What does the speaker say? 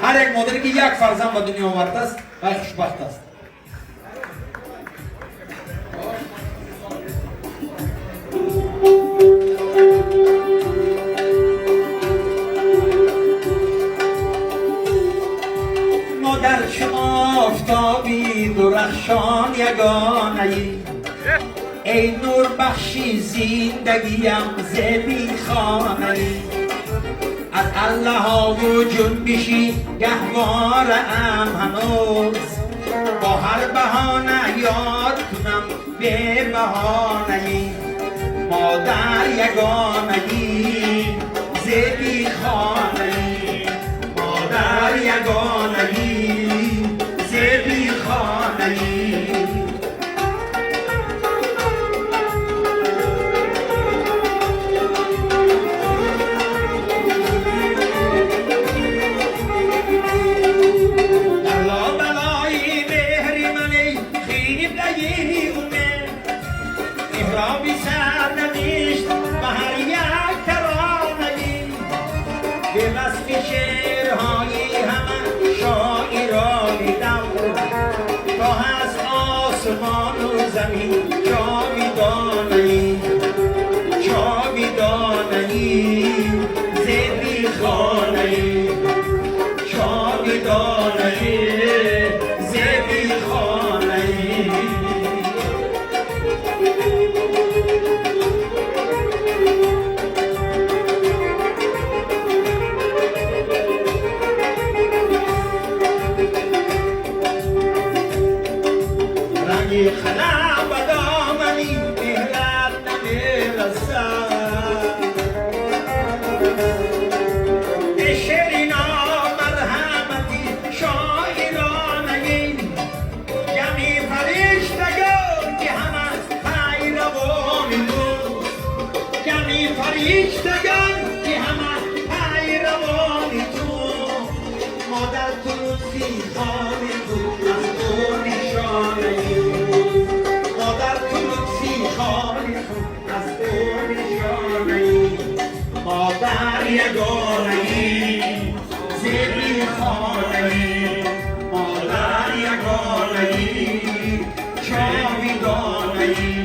هر یک مادری که یک فرزند به دنیا آورده است و خوشبخت است. مادر چو آفتابی درخشان یگانه ای نور بخشی زندگیم زبی خانه از الله ها و جنبشی گهواره ام هنوز با هر بهانه یاد کنم به بهانه مادر یگانگی زبی خانه مادر یگانگی زبی خانه به وصف شعرهای همه شاعرانی دور تا از آسمان و زمین جاویدانه‌ای جاویدانه‌ای زبی خانه‌ای جاویدانه‌ای زبی خانه‌ای خلا و دامنی مهرت نمیرسد به شیرینا مرحمتی شاعرانگی یمی فرشتگان که همه پیروانی تو یمی فرشتگان که همه پیروانی تو مادر تو لطفی خانی تو از تو نشانه مادر یگانه‌ای زبی خانه‌ای مادر یگانه‌ای جاویدانه‌ای